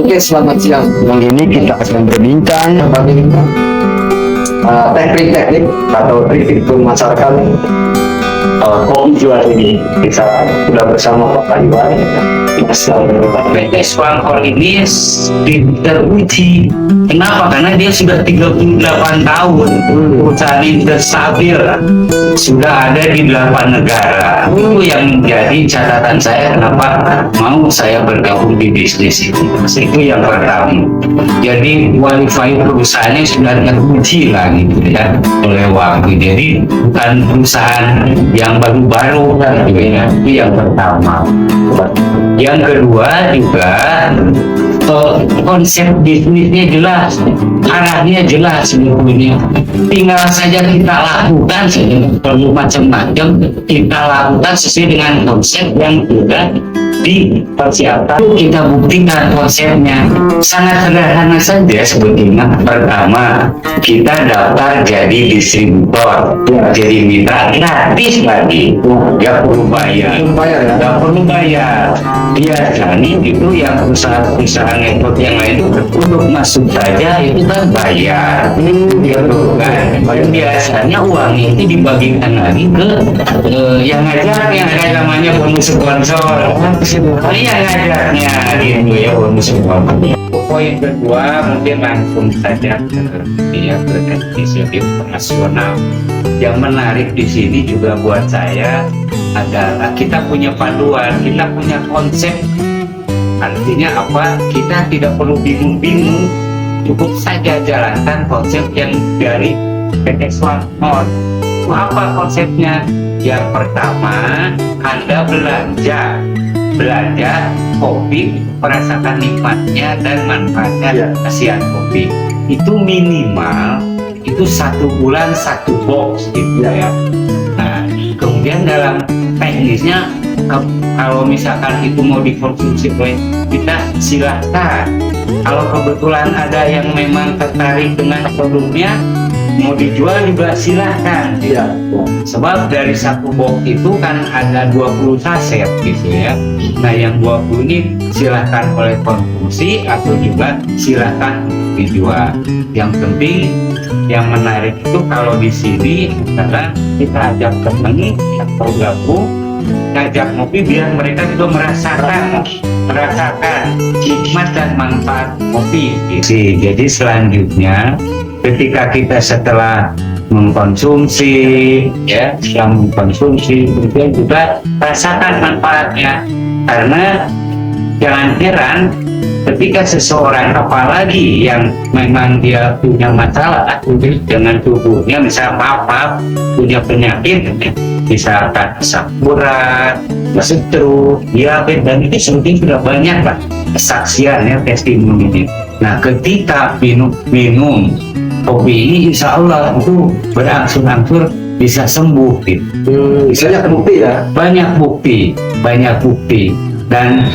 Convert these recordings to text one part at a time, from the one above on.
Oke, selamat siang. Yang ini kita akan berbincang Teknik-teknik atau trik untuk memasarkan kopi jual ini. Kita sudah bersama Pak Iwan. PT Swankor ini teruji. Kenapa? Karena dia sudah 38 tahun. Perusahaan ini sudah stabil. Sudah ada di 8 negara. Itu yang menjadi catatan saya kenapa mau saya bergabung di bisnis ini. Itu yang pertama. Jadi qualify perusahaannya sudah teruji lah gitu ya oleh waktu. Jadi bukan perusahaan yang baru-baru kan gitu ya. Itu yang pertama. Yang kedua juga konsep bisnisnya jelas, arahnya jelas sebetulnya. Tinggal saja kita lakukan, perlu macam-macam kita lakukan sesuai dengan konsep yang sudah dipersiapkan. Kita buktikan konsepnya sangat sederhana saja sebetulnya. Pertama, kita daftar jadi distributor, jadi mitra gratis lagi, nggak perlu bayar, nggak perlu bayar. Biasanya itu yang perusahaan network yang lain itu untuk masuk saja itu kan bayar, gitu kan. Biasanya uang itu dibagikan lagi ke yang ngajak, yang ada namanya bonus sponsor. Yang ngajaknya gitu ya, bonus sponsor. Poin kedua mungkin langsung saja ke teknis internasional. Yang menarik di sini juga buat saya adalah kita punya panduan, kita punya konsep. Artinya apa? Kita tidak perlu bingung-bingung, cukup saja jalankan konsep yang dari PT Swankor. Apa konsepnya? Yang pertama, Anda belanja kopi, merasakan nikmatnya dan manfaatnya kasihan kopi. Itu minimal itu 1 bulan 1 box gitu ya. Nah, kemudian dalam teknisnya kalau misalkan itu mau dikonsumsi oleh kita, silahkan. Kalau kebetulan ada yang memang tertarik dengan produknya, mau dijual juga silahkan. Sebab dari 1 box itu kan ada 20 saset gitu ya. Nah, yang 20 ini silahkan oleh konsumsi atau juga silahkan dijual. Yang penting, yang menarik itu kalau di sini adalah kita ajak teman atau gabung, ngajak ngopi biar mereka juga merasakan nikmat dan manfaat kopi. Jadi selanjutnya ketika kita setelah mengkonsumsi kemudian juga rasakan manfaatnya. Karena jangan heran ketika seseorang, apalagi yang memang dia punya masalah dengan tubuhnya, misalnya punya penyakit, misalkan asam urat, stroke, diabetes, dan itu sebetulnya sudah banyak lah kesaksian ya, testimoni. Nah, ketika minum kopi ini, insya Allah itu berangsur-angsur bisa sembuh gitu. Banyak bukti. Dan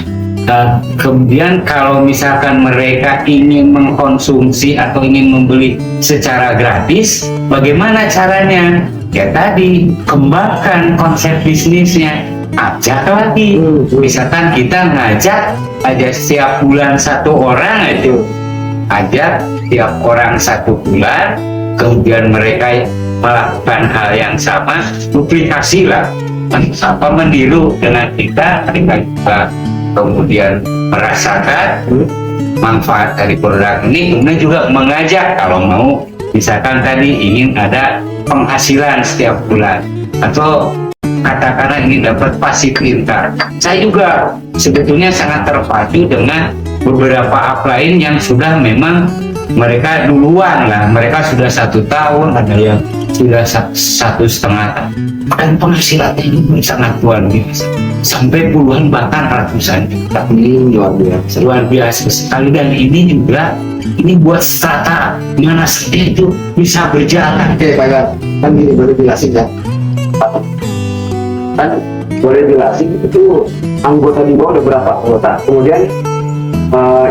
kemudian kalau misalkan mereka ingin mengkonsumsi atau ingin membeli secara gratis, bagaimana caranya? Ya tadi, kembangkan konsep bisnisnya, ajak lagi. Misalkan kita ngajak aja setiap bulan 1 orang itu, ajak tiap orang 1 bulan, kemudian mereka melakukan hal yang sama, duplikasi lah, meniru dengan kita, mereka juga kemudian merasakan manfaat dari produk ini, kemudian juga mengajak kalau mau, misalkan tadi ingin ada penghasilan setiap bulan atau katakanlah ingin dapat passive income. Saya juga sebetulnya sangat terpacu dengan beberapa upline yang sudah memang mereka duluan lah, mereka sudah 1 tahun, ada yang sudah 1,5 tahun, dan penghasilannya ini sangat luar biasa, sampai puluhan bahkan ratusan juta. Luar biasa sekali. Dan ini juga buat startup mana saja itu bisa berjalan. Oke, Pak, kan ini boleh jelasin ya. Kan boleh jelasin itu anggota di bawah ada berapa anggota? Kemudian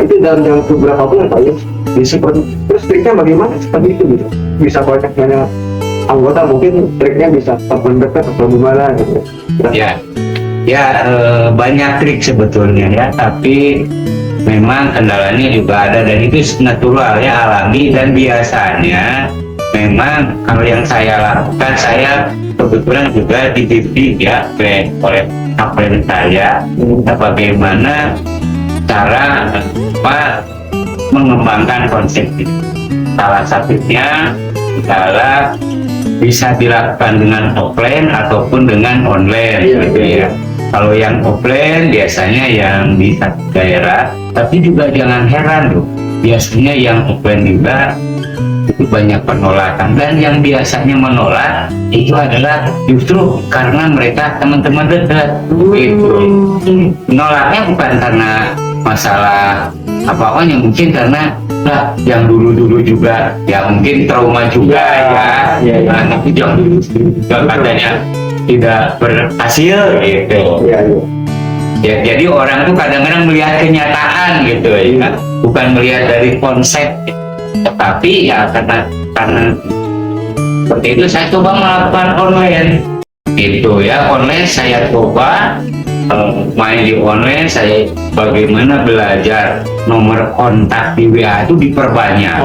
itu dalam jangka berapa bulan Pak ya? Terus triknya bagaimana seperti itu gitu? Bisa banyak anggota, mungkin triknya bisa mendekat atau gimana gitu? Ya, banyak trik sebetulnya ya, tapi memang kendalanya juga ada dan itu natural ya, alami, dan biasanya memang kalau yang saya lakukan, saya kebetulan juga dididik ya oleh kapten saya bagaimana cara mengembangkan konsep itu. Salah satunya adalah bisa dilakukan dengan offline ataupun dengan online gitu ya. Kalau yang offline biasanya yang di satu daerah, tapi juga jangan heran loh, biasanya yang offline juga itu banyak penolakan, dan yang biasanya menolak itu adalah justru karena mereka teman-teman dekat gitu. Menolaknya bukan karena masalah apa-apanya, mungkin karena yang dulu-dulu juga ya mungkin trauma juga ya. Tapi yang dulu juga katanya tidak berhasil gitu. Ya, jadi orang tuh kadang-kadang melihat kenyataan gitu ya, bukan melihat dari konsep. Tapi ya karena seperti itu saya coba melakukan online gitu ya. Online saya coba main di online, saya bagaimana belajar nomor kontak di WA itu diperbanyak.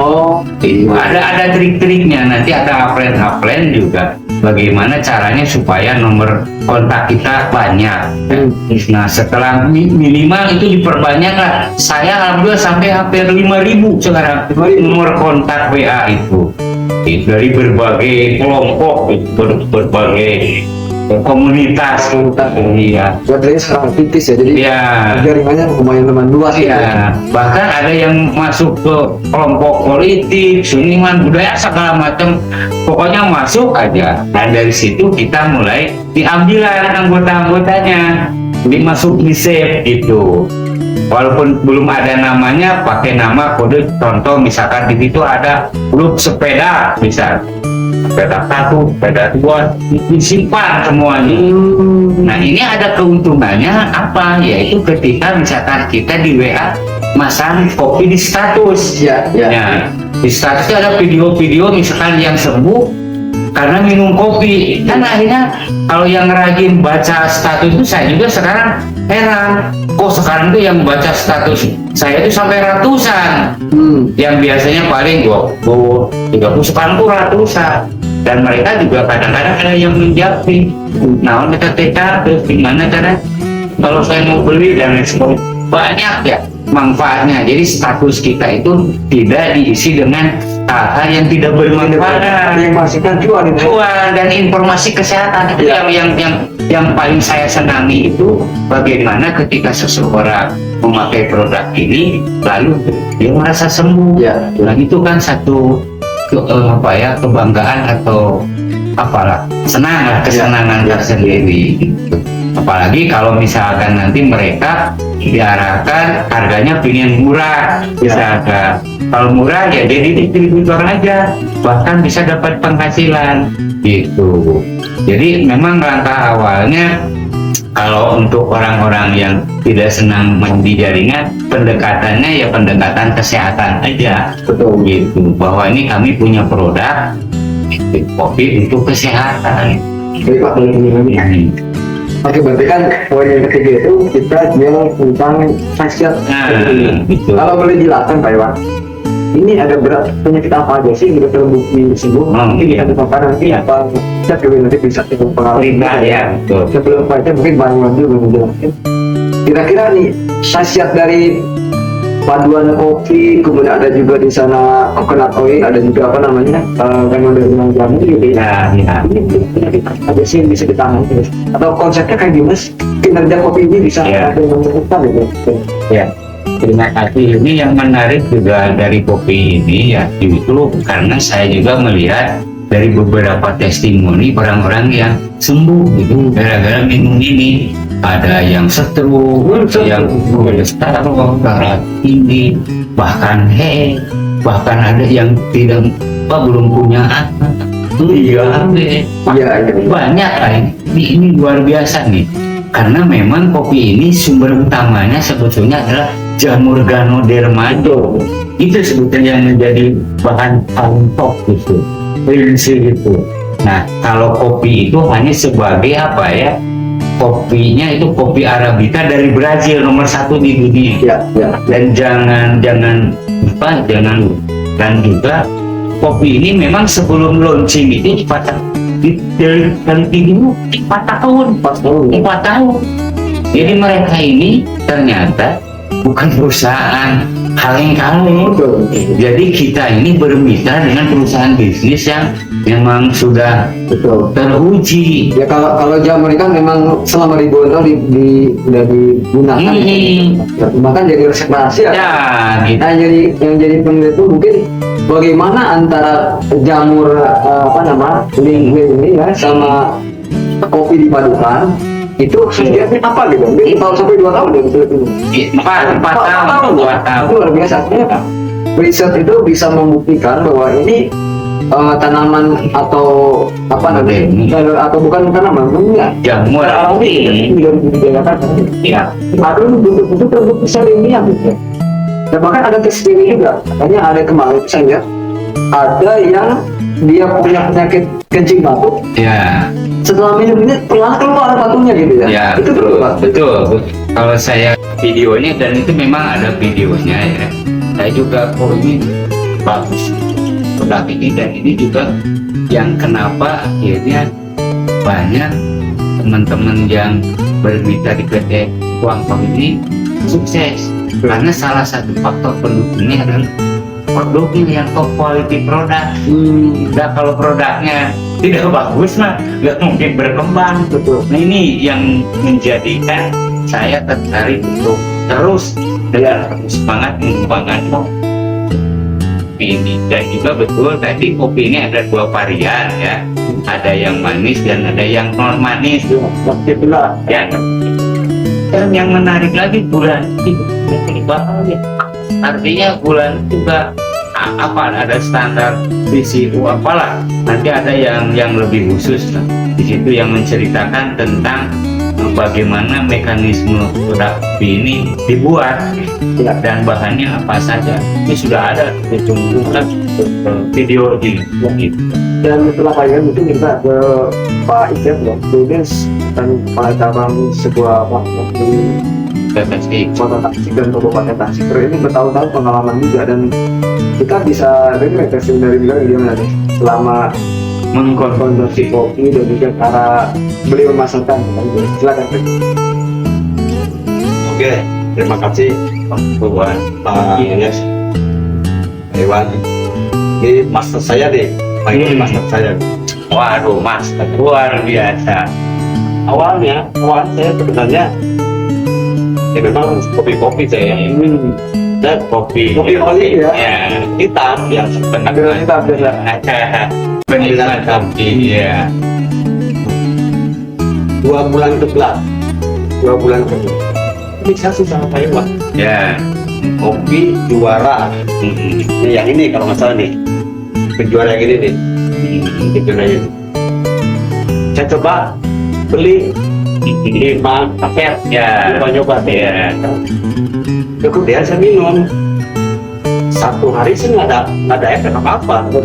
Ada trik-triknya, nanti ada upline juga bagaimana caranya supaya nomor kontak kita banyak. Nah setelah minimal itu diperbanyak lah, saya alhamdulillah sampai hampir 5.000 sekarang nomor kontak WA itu dari berbagai kelompok, berbagai komunitas. Iya. Baterainya sekarang kritis ya, jadi jaringannya lumayan luas ya. Bahkan ada yang masuk ke kelompok politik, seniman, budaya, segala macam. Pokoknya masuk aja. Dan dari situ kita mulai diambilan anggota-anggotanya, dimasuk di save gitu. Walaupun belum ada namanya, pakai nama kode. Contoh misalkan di situ ada grup sepeda, misal sepeda 1, sepeda 2, disimpan semuanya. Nah ini ada keuntungannya apa? Yaitu ketika misalkan kita di WA masang kopi di status. Nah, di statusnya ada video-video misalkan yang sembuh karena minum kopi. Dan akhirnya kalau yang rajin baca status itu, saya juga sekarang heran, kok sekarang tuh yang baca status saya itu sampai ratusan. Yang biasanya paling 20, 30, sekarang tuh ratusan. Dan mereka juga kadang-kadang ada yang menjawab, nah kita terus gimana cara kalau saya mau beli dan ekspor, banyak ya manfaatnya. Jadi status kita itu tidak diisi dengan hal-hal yang tidak bermanfaat, yang masihkan cuan dan informasi kesehatan itu yang paling saya senangi itu bagaimana ketika seseorang memakai produk ini lalu dia merasa sembuh. Nah itu kan satu kebanggaan atau apalah, kesenangan tersendiri gitu. Apalagi kalau misalkan nanti mereka diarahkan harganya pingin murah, misalkan kalau murah ya jadi distributor aja, bahkan bisa dapat penghasilan gitu. Jadi memang langkah awalnya kalau untuk orang-orang yang tidak senang di jaringan, pendekatannya ya pendekatan kesehatan aja. Betul gitu. Bahwa ini kami punya produk kopi untuk kesehatan. Baik Pak, oke, berarti kan poin yang ketiga itu kita bilang tentang khasiat. Kalau boleh jelaskan Pak Iwan, ini ada berat penyakit apa aja sih sudah terbukti sembuh? Mungkin kita temukan nanti apa kita nanti bisa pengalaman ya. Sebelum baca mungkin Bang dulu menjelaskan. Kira-kira nih khasiat dari paduan kopi, kemudian ada juga di sana coconut oil, ada juga apa namanya kandungan dari jamu gitu ya. Ini penyakit apa aja sih yang bisa ditangani terus? Atau konsepnya kayak gimana? Kinerja kopi ini bisa ada yang menentukan gitu? Ya. Terima kasih. Ini yang menarik juga dari kopi ini ya, justru karena saya juga melihat dari beberapa testimoni orang-orang yang sembuh gitu gara-gara minum ini. Ada yang stroke, yang kolesterol, darah tinggi, bahkan ada yang belum punya anak. Banyak lah. Ini luar biasa nih. Karena memang kopi ini sumber utamanya sebetulnya adalah jamur Ganoderma. Itu sebetulnya yang menjadi bahan paling top gitu, prinsip gitu. Nah kalau kopi itu hanya sebagai apa ya, kopinya itu kopi Arabica dari Brazil nomor 1 di dunia. Ya, ya. Dan jangan lupa dan juga kopi ini memang sebelum launching itu dari dulu 4 tahun. 4 tahun. Jadi mereka ini ternyata bukan perusahaan kaleng-kaleng. Jadi kita ini bermitra dengan perusahaan bisnis yang memang sudah Betul. teruji. Ya kalau jamur ini kan memang selama ribuan tahun udah digunakan. Bahkan jadi resep rahasia. Ya, gitu. Nah, yang jadi peneliti itu mungkin bagaimana antara jamur linguine ini ya sama kopi dipadukan itu khasiatnya apa gitu? Mungkin tahun sampai 2 tahun ya betul. 4 tahun, 2 tahun. Itu luar biasa. Artinya riset itu bisa membuktikan bahwa ini tanaman atau apa namanya atau bukan tanaman, enggak. Jamur Alami tidak dibedakan. ya. Ada bentuk-bentuk terbukti secara ilmiah gitu. Dan bahkan ada testimoni juga. Katanya ada kemarin saya lihat ada yang dia punya penyakit kencing batuk. Ya. Setelah minum ini pelan keluar batunya gitu ya. Ya, Itu betul, Pak. betul. Kalau saya videonya dan itu memang ada videonya ya. Saya juga ini bagus produk ini dan ini juga yang kenapa akhirnya banyak teman-teman yang bermitra di PT Kuangkong ini sukses karena salah satu faktor pendukungnya adalah produknya yang top quality produk. Nah, kalau produknya tidak bagus mah nggak mungkin berkembang. Betul. Nah, ini yang menjadikan saya tertarik untuk terus dengan semangat mengembangkan kopi ini. Dan juga betul tadi kopi ini ada 2 varian ya, ada yang manis dan ada yang non manis. Ya. Dan yang menarik lagi bulan itu artinya bulan juga ada standar BCU apalah, nanti ada yang lebih khusus di situ yang menceritakan tentang bagaimana mekanisme produk ini dibuat dan bahannya apa saja. Ini sudah ada ditunjukkan video ini. Dan setelah kajian mungkin kita ke Pak Ijab ya, tulis dan kepala cabang sebuah di Kota Tasik dan Kabupaten Tasik. Ini bertahun-tahun pengalaman juga dan kita bisa refleksi dari beliau gimana nih selama mengkonsumsi kopi dan juga cara beliau memasarkan. Silakan. Oke, terima kasih buat Pak Ilyas Iwan. Ini master saya nih, ini master saya. Waduh, Mas, luar biasa. Awalnya saya sebenarnya ya memang kopi saya dan kopi ya. hitam yang Ambil kita biasa. Penilaian kopi ya. 2 bulan ke belakang, 2 bulan ke belakang. Inisiasi sama Pak Iwan. Ya. Kopi juara. Ini yang ini kalau nggak salah nih, penjuara yang ini nih. Penjuara ini. Saya coba beli 5 paket Ya. nyoba Ya. kemudian saya minum 1 hari sih nggak ada efek apa-apa, nggak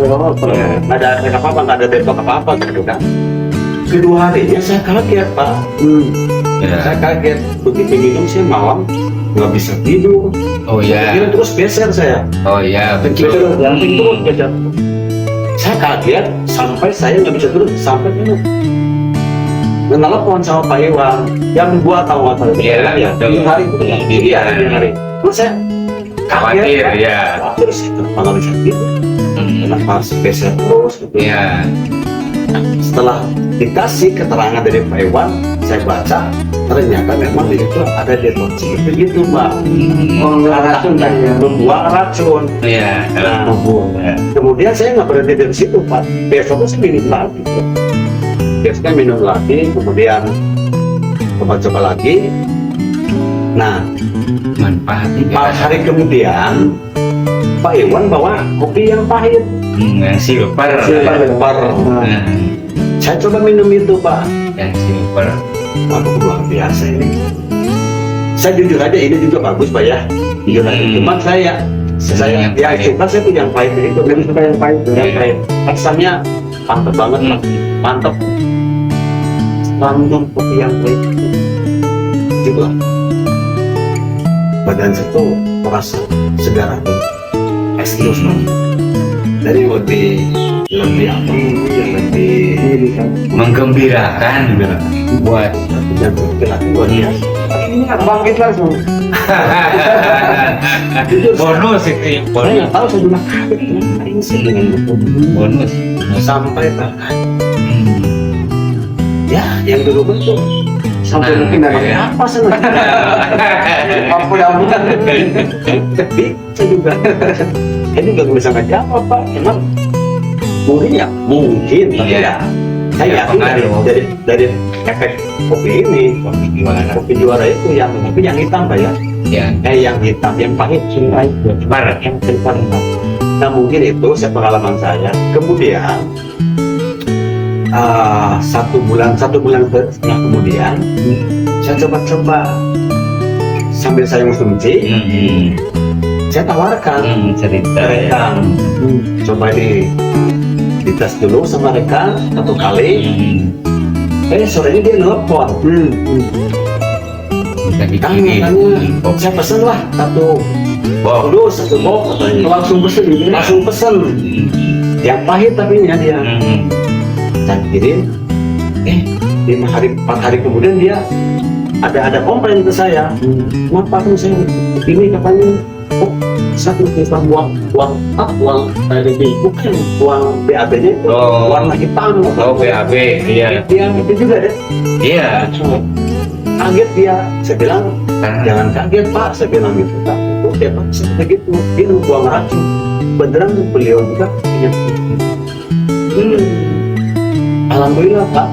ada efek apa-apa, nggak ada dampak apa-apa gitu kan. Kedua harinya saya kaget Pak, Ya. saya kaget begitu minum saya malam nggak bisa tidur, Oh ya. Tidur terus beser saya, Oh ya, kencing betul. terus, terus beser. Saya kaget sampai saya nggak bisa tidur sampai minum. Dan telepon sama Pak Iwan jam 2 tahu nggak salah Iya, ya, betul. dini hari gitu ya, Iya. dini hari. Terus saya Khawatir ya. terus kenapa bisa gitu, kenapa beser terus gitu. Ya. Setelah dikasih keterangan dari Pak Iwan, saya baca ternyata memang di situ ada detoksi begitu Pak. Membuang racun kan ya. Membuang racun. Ya. Nah, kemudian saya nggak berhenti dari situ Pak. Besoknya saya minum lagi. Besoknya minum lagi, kemudian coba-coba lagi. Nah, Manfaatnya 4 hari kemudian Pak Iwan bawa kopi yang pahit. yang silver. Silver. Nah, Saya coba minum itu Pak. yang silver. Waduh, luar biasa ini. Saya jujur aja ini juga bagus Pak ya. Jujur aja. Cuma saya yang yang pahit. suka saya tuh yang pahit itu. Lebih suka yang pahit. Yang pahit. Rasanya mantep banget Pak. Mantep. minum kopi yang baik juga badan saya tuh merasa segar dan eksklusif. Jadi lebih apa ya, lebih menggembirakan buat dan bergerak luar biasa. Ini kan bangkit langsung. bonus itu Saya nggak tahu saya bilang ini sih dengan bonus Sampai bahkan ya yang dulu bentuk sampai mungkin dari apa sih? Apa yang bukan? tapi saya juga nggak bisa ngejawab Pak, emang mungkin ya mungkin tapi Iya. ya saya Ya, yakin pengaruh. dari efek kopi ini, kopi juara itu yang hitam Pak ya, ya yang hitam yang pahit sungai Barat. yang keluar. Nah mungkin itu pengalaman saya. Kemudian satu bulan setengah kemudian saya coba sambil saya konsumsi, saya tawarkan cerita mereka, ya. coba dites dulu sama mereka satu kali. Sorenya dia nelfon, Bisa kan dikirim katanya saya pesen lah satu box katanya. Langsung pesen gitu. Langsung pesen yang pahit tapi dia saya kirim. 4 hari kemudian dia ada komplain ke saya. Kenapa kan saya ini katanya satu kita uang dari bukan uang BAB-nya itu warna hitam. BAB iya Dia itu juga deh. iya Kaget dia. Saya bilang jangan kaget Pak, saya bilang gitu. Itu dia Pak seperti gitu. Dia buang racun. Beneran beliau juga punya. Alhamdulillah Pak,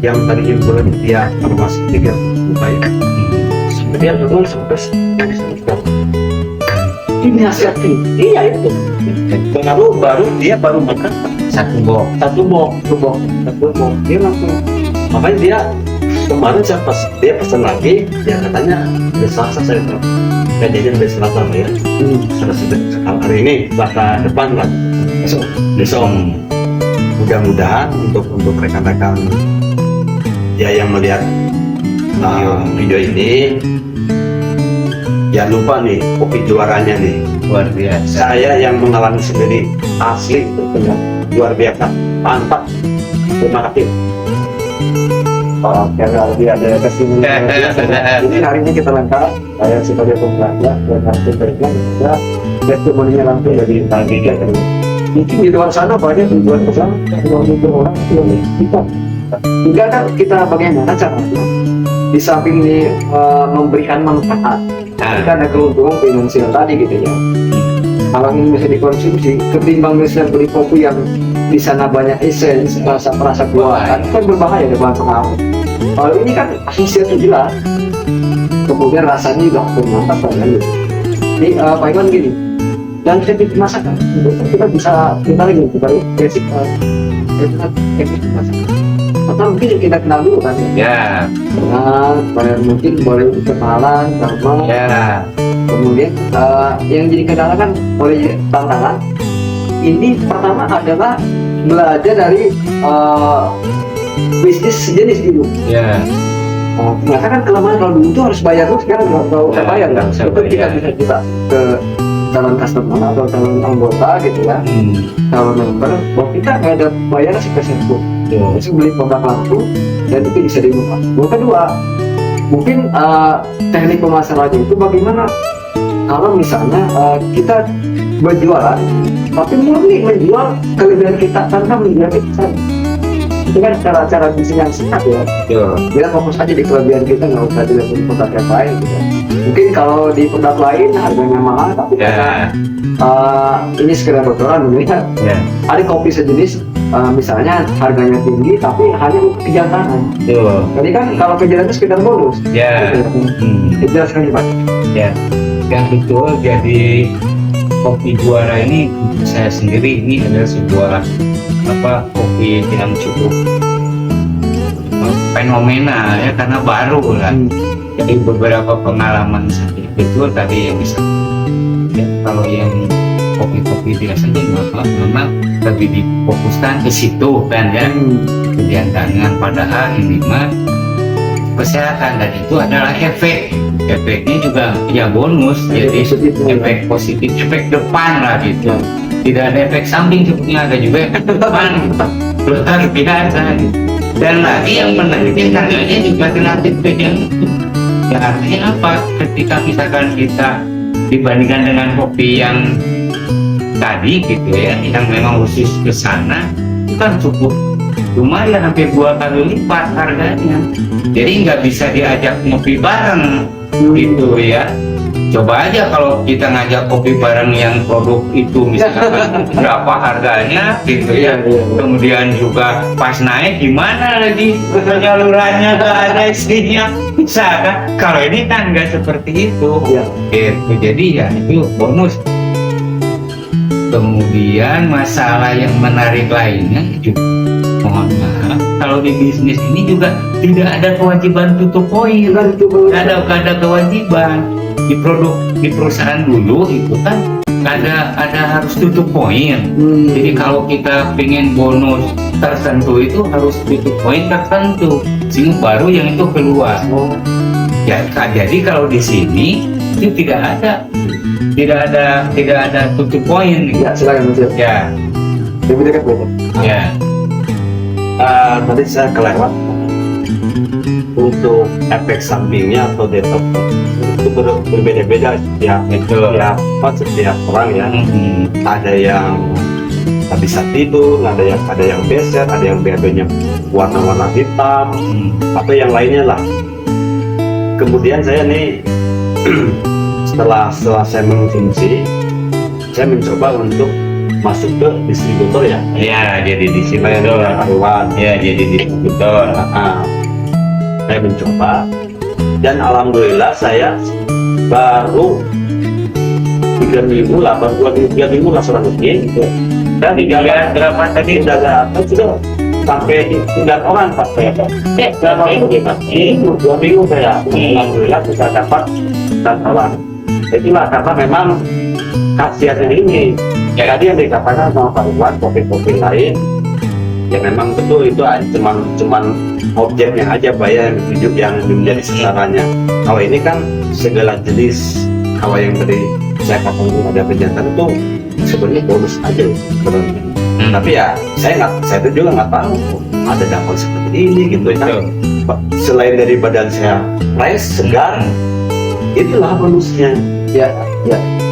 yang tadi bulan dia masih 3 baik. Sampai dia turun sampai ini hasil iya itu. Baru dia makan satu box satu box dia langsung. Makanya dia kemarin dia pesan lagi, dia katanya hari Selasa saya tahu. Kejadian hari Selasa ya. Hari ini Selasa depan lah. Besok. Mudah-mudahan untuk rekan-rekan ya yang melihat video ini, jangan lupa nih kopi juaranya nih. luar biasa Saya yang mengalami sendiri asli benar luar biasa, mantap. Terima kasih. Karena lebih ada kesimpulan. Jadi hari ini kita lengkap. Saya sebagai pembelajar dan hasil baiknya juga testimoninya langsung dari Tantiga. Mungkin di luar sana banyak tujuan besar untuk orang yang kita. Juga kan kita bagaimana caranya di samping ini memberikan manfaat, kita ada keuntungan finansial tadi gitu ya. Kalau ini bisa dikonsumsi, ketimbang misalnya beli kopi yang di sana banyak esens, rasa buatan, kan berbahaya ada bahan pengawet. Kalau ini kan khasiat itu jelas, kemudian rasanya juga mantap banget. Jadi Pak Iwan gini, dan teknik masakan, kita bisa lagi basic teknik masakan. Atau mungkin kita kenal dulu kan ya mungkin boleh kenalan sama ya kemudian yang jadi kendala kan oleh tantangan ini pertama adalah belajar dari bisnis sejenis dulu. ya Ternyata kan kelemahan kalau dulu tuh harus bayar dulu, sekarang nggak usah bayar kan. Itu kita bisa ke calon customer atau calon anggota gitu ya, calon member, bahwa kita nggak ada bayaran sepeser pun. Terus beli produk langsung dan itu bisa dibuka. Yang kedua, mungkin teknik pemasarannya itu bagaimana kalau misalnya kita berjualan tapi murni menjual kelebihan kita tanpa menjual kita. Itu kan cara bisnis yang sehat ya. Kita fokus aja di kelebihan kita, nggak usah dilihat produk yang lain gitu. Mungkin kalau di produk lain harganya mahal tapi ini sekedar bocoran ya. Ada kopi sejenis misalnya harganya tinggi tapi hanya untuk kejantanan. Jadi kan kalau kejantanan itu sekedar bonus. Jelaskan Pak. Yang betul, jadi kopi juara ini untuk saya sendiri ini adalah sebuah kopi yang cukup fenomena ya, karena baru lah. Jadi beberapa pengalaman seperti itu tadi yang bisa ya, kalau yang kopi biasanya memang lebih difokuskan ke situ kan ya, kegiatan. Padahal ini mah kesehatan, dan itu adalah efeknya juga ya bonus, jadi efek positif, efek depan lah gitu, tidak ada efek samping, sebetulnya ada juga efek depan luar biasa. Dan lagi yang menariknya harganya juga relatif beda. Ya artinya apa, ketika misalkan kita dibandingkan dengan kopi yang tadi gitu ya, yang memang khusus ke sana, itu kan cukup lumayan, hampir 2 kali lipat harganya. Jadi nggak bisa diajak ngopi bareng gitu ya. Coba aja kalau kita ngajak kopi bareng yang produk itu misalkan berapa harganya gitu ya. Kemudian juga pas naik gimana lagi penyalurannya, nggak ada isinya, bisa kan? Kalau ini kan nggak seperti itu gitu. Jadi ya itu bonus. Kemudian masalah yang menarik lainnya juga, mohon maaf, kalau di bisnis ini juga tidak ada kewajiban tutup poin, ada kewajiban di perusahaan dulu itu kan ada harus tutup poin. Jadi kalau kita pengen bonus tertentu itu harus tutup poin tertentu, sehingga baru yang itu keluar. Ya, jadi kalau di sini itu tidak ada tutup poin. Ya, silakan Mas. Ya, Lebih dekat betul. ya. Tadi saya kelewat untuk efek sampingnya atau detox itu berbeda-beda setiap orang ya. Ada yang tak bisa tidur, ada yang beser, ada yang BAB-nya warna-warna hitam, atau yang lainnya lah. Kemudian saya nih setelah saya mengkonsumsi, saya mencoba untuk masuk ke distributor ya. Ya, jadi distributor. Ya, jadi distributor. Saya mencoba dan alhamdulillah saya baru 3 minggu lah, baru 3 minggu lah selanjutnya gitu. Dan berapa tadi sudah sampai 9 orang pakai. Berapa minggu Pak? 2 minggu saya. Alhamdulillah bisa dapat bantuan. Itulah karena memang khasiatnya ini. Ya tadi yang dikatakan sama Pak Iwan, kopi-kopi lain ya memang betul itu cuman objeknya aja Pak ya, yang menjadi sasarannya. Kalau ini kan segala jenis, kalau yang tadi saya katakan ada penjantan itu sebenarnya bonus aja sebenarnya. Tapi ya saya itu juga nggak tahu ada dampak seperti ini gitu kan. Selain dari badan saya fresh, segar, itulah bonusnya. Ya.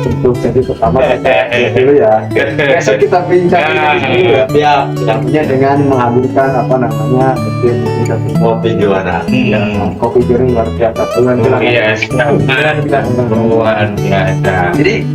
Untuk jadi pertama dulu ya. Besok kita bincang dulu ya. Artinya dengan mengambilkan Kopi juara. kopi juara luar biasa. Iya, luar biasa. Jadi